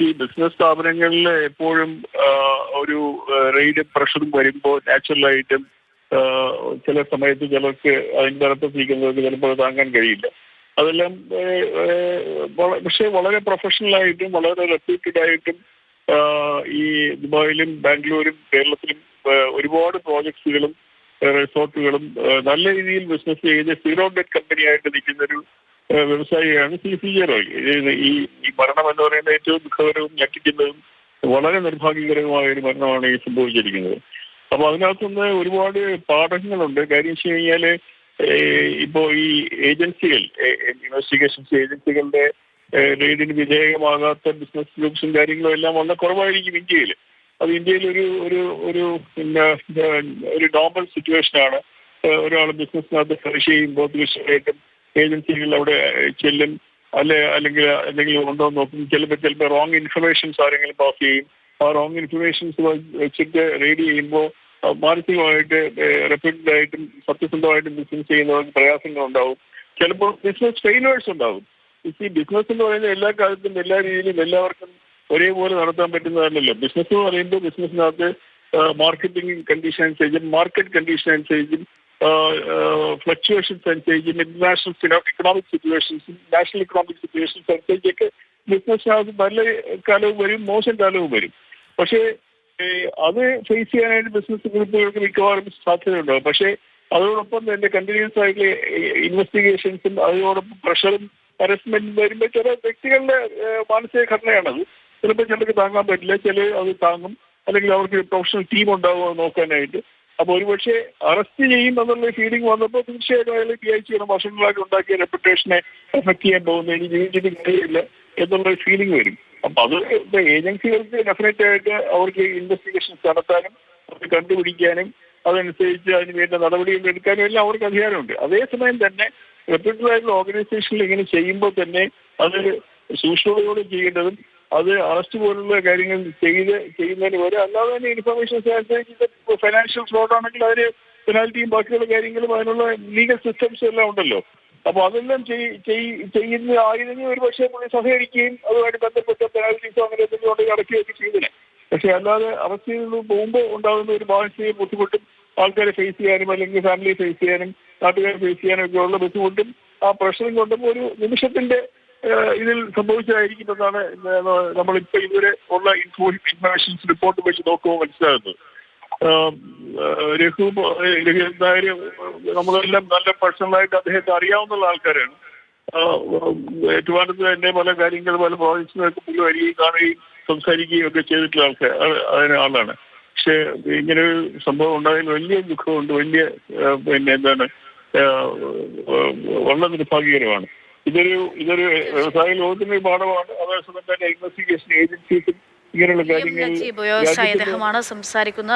ഈ ബിസിനസ് സ്ഥാപനങ്ങളിൽ എപ്പോഴും ഒരു റെയ്ഡ് പ്രഷറും വരുമ്പോൾ നാച്ചുറലായിട്ടും ചില സമയത്ത് ചിലർക്ക് അതിൻ്റെ അർത്ഥത്തിരിക്കുന്നവർക്ക് ചിലപ്പോൾ താങ്ങാൻ കഴിയില്ല. അതെല്ലാം പക്ഷേ വളരെ പ്രൊഫഷണലായിട്ടും വളരെ റെപ്യൂട്ടഡ് ആയിട്ടും ഈ ദുബായിലും ബാംഗ്ലൂരും കേരളത്തിലും ഒരുപാട് പ്രോജക്ട്സുകളും റിസോർട്ടുകളും നല്ല രീതിയിൽ ബിസിനസ് ചെയ്ത് സീറോ ഡെറ്റ് കമ്പനിയായിട്ട് നിൽക്കുന്നൊരു വ്യവസായിയാണ് CCJ റോയ്. ഈ മരണം എന്ന് പറയുന്നത് ഏറ്റവും ദുഃഖകരവും ഞെട്ടിക്കുന്നതും വളരെ നിർഭാഗ്യകരമായ ഒരു മരണമാണ് ഈ സംഭവിച്ചിരിക്കുന്നത്. അപ്പോൾ അതിനകത്തുനിന്ന് ഒരുപാട് പാഠങ്ങളുണ്ട്. കാര്യം വെച്ച് കഴിഞ്ഞാൽ ഇപ്പോൾ ഈ ഏജൻസികൾ, ഇൻവെസ്റ്റിഗേഷൻസ് ഏജൻസികളുടെ റെയ്ഡിന് വിധേയമാകാത്ത ബിസിനസ് ഗ്രൂപ്പ്സും കാര്യങ്ങളും എല്ലാം വളരെ കുറവായിരിക്കും ഇന്ത്യയിൽ. അത് ഇന്ത്യയിൽ ഒരു പിന്നെ ഒരു നോർമൽ സിറ്റുവേഷനാണ്. ഒരാൾ ബിസിനസ്സിനകത്ത് ഫിനിഷ് ചെയ്യുമ്പോൾ തീർച്ചയായിട്ടും ഏജൻസികൾ അവിടെ ചെല്ലും, അല്ലെങ്കിൽ എന്തെങ്കിലും ഉണ്ടോ എന്ന് നോക്കും. ചിലപ്പോൾ റോങ് ഇൻഫർമേഷൻസ് ആരെങ്കിലും പാസ് ചെയ്യും. ആ റോങ് ഇൻഫർമേഷൻസ് വെച്ചിട്ട് റെയ്ഡ് ചെയ്യുമ്പോൾ മാനസികമായിട്ട് റെപ്യൂട്ടഡ് ആയിട്ടും സത്യസന്ധമായിട്ടും ബിസിനസ് ചെയ്യുന്നവർക്ക് പ്രയാസങ്ങളുണ്ടാവും. ചിലപ്പോൾ ബിസിനസ് ഫെയിലേഴ്സ് ഉണ്ടാവും. ഈ ബിസിനസ് എന്ന് പറയുന്നത് എല്ലാ കാലത്തും എല്ലാ രീതിയിലും എല്ലാവർക്കും ഒരേപോലെ നടത്താൻ പറ്റുന്നതല്ലല്ലോ. ബിസിനസ് എന്ന് പറയുമ്പോൾ ബിസിനസ്സിനകത്ത് മാർക്കറ്റിംഗ് കണ്ടീഷൻ അനുസരിച്ചും മാർക്കറ്റ് കണ്ടീഷൻ അനുസരിച്ചും ഫ്ലക്ച്വേഷൻസ് അനുസരിച്ചും ഇന്റർനാഷണൽ ഇക്കണോമിക് സിറ്റുവേഷൻസും നാഷണൽ ഇക്കണോമിക് സിറ്റുവേഷൻസ് അനുസരിച്ചൊക്കെ ബിസിനസ്സിനകത്ത് നല്ല കാലവും വരും, മോശം കാലവും വരും. പക്ഷേ അത് ഫേസ് ചെയ്യാനായിട്ട് ബിസിനസ് ഗ്രൂപ്പുകൾക്ക് മിക്കവാറും സാധ്യതയുണ്ടാകും. പക്ഷേ അതോടൊപ്പം തന്നെ കണ്ടിന്യൂസ് ആയിട്ടുള്ള ഇൻവെസ്റ്റിഗേഷൻസും അതോടൊപ്പം പ്രഷറും ഹരസ്മെന്റും വരുമ്പോൾ ചില വ്യക്തികളുടെ മാനസിക ഘടനയാണത്. ചിലപ്പോൾ ചിലർക്ക് താങ്ങാൻ പറ്റില്ല, ചില അത് താങ്ങും, അല്ലെങ്കിൽ അവർക്ക് പ്രൊഫഷണൽ ടീം ഉണ്ടാവുമോ നോക്കാനായിട്ട്. അപ്പോൾ ഒരുപക്ഷെ അറസ്റ്റ് ചെയ്യും എന്നുള്ള ഫീലിംഗ് വന്നപ്പോൾ തീർച്ചയായിട്ടും അയാൾ ചെയ്യണം. വർഷങ്ങളായിട്ട് ഉണ്ടാക്കിയ റെപ്യൂട്ടേഷനെ എഫക്ട് ചെയ്യാൻ പോകുന്നത് ഇനി ജീവിച്ചിട്ട് കഴിയില്ല എന്നുള്ള ഫീലിംഗ് വരും. അപ്പൊ അത് ഏജൻസികൾക്ക് ഡെഫിനറ്റ് ആയിട്ട് അവർക്ക് ഇൻവെസ്റ്റിഗേഷൻസ് നടത്താനും അവർക്ക് കണ്ടുപിടിക്കാനും അതനുസരിച്ച് അതിന് വേണ്ട നടപടികൾ എടുക്കാനും എല്ലാം അവർക്ക് അധികാരമുണ്ട്. അതേസമയം തന്നെ റെപ്യൂട്ടഡ് ആയിട്ടുള്ള ഓർഗനൈസേഷനിൽ ഇങ്ങനെ ചെയ്യുമ്പോൾ തന്നെ അത് സൂക്ഷ്മതയോടെ ചെയ്യേണ്ടതും അത് അറസ്റ്റ് പോലുള്ള കാര്യങ്ങൾ ചെയ്യുന്നതിന് വരെ അല്ലാതെ തന്നെ ഇൻഫർമേഷൻസ് അനുസരിച്ച് ഫൈനാൻഷ്യൽ ഫ്രോഡ് ആണെങ്കിൽ അതിന് പെനാൽറ്റിയും ബാക്കിയുള്ള കാര്യങ്ങളും അതിനുള്ള ലീഗൽ സിസ്റ്റംസും എല്ലാം ഉണ്ടല്ലോ. അപ്പോൾ അതെല്ലാം ചെയ്യുന്ന ആയിരുന്നെങ്കിൽ ഒരു പക്ഷേ പുള്ളി സഹകരിക്കുകയും അതുമായിട്ട് ബന്ധപ്പെട്ട പെനാൽറ്റീസോ അങ്ങനെ എന്തെങ്കിലും ഉണ്ടെങ്കിൽ അടയ്ക്കുകയൊക്കെ ചെയ്തില്ല. പക്ഷെ അല്ലാതെ അറസ്റ്റ് ചെയ്ത് പോകുമ്പോൾ ഉണ്ടാകുന്ന ഒരു മാനസിക ബുദ്ധിമുട്ടും ആൾക്കാരെ ഫേസ് ചെയ്യാനും അല്ലെങ്കിൽ ഫാമിലിയെ ഫേസ് ചെയ്യാനും നാട്ടുകാരെ ഫേസ് ചെയ്യാനും ഒക്കെ ഉള്ള ബുദ്ധിമുട്ടും ആ പ്രഷറും കൊണ്ടും ഒരു നിമിഷത്തിന്റെ ഇതിൽ സംഭവിച്ചതായിരിക്കുമെന്നാണ് നമ്മളിപ്പോൾ ഇതുവരെ ഉള്ള ഇൻഫർമേഷൻസ് റിപ്പോർട്ട് വെച്ച് നോക്കുമ്പോൾ മനസ്സിലാകുന്നത്. രഘു നായർ നമ്മളെല്ലാം നല്ല പേഴ്സണലായിട്ട് അദ്ദേഹത്തെ അറിയാവുന്ന ആൾക്കാരാണ്. ട്രിവാൻഡ്രത്ത് തന്നെ പല കാര്യങ്ങൾ പല പ്രോജക്ട്സിനൊക്കെ പുള്ളി വരികയും കാണുകയും സംസാരിക്കുകയും ഒക്കെ ചെയ്തിട്ടുള്ള അതിന് ആളാണ്. പക്ഷെ ഇങ്ങനെ ഒരു സംഭവം ഉണ്ടായതിൽ വലിയ ദുഃഖമുണ്ട്, വലിയ എന്താണ് വളരെ നിർഭാഗ്യകരമാണ്. ഇതൊരു വ്യവസായ ലോകത്തിന്റെ പാഠമാണ്. അതേസമയം തന്നെ ഇൻവെസ്റ്റിഗേഷൻ ഏജൻസീസും ഇങ്ങനെയുള്ള കാര്യങ്ങൾ സംസാരിക്കുന്നത്.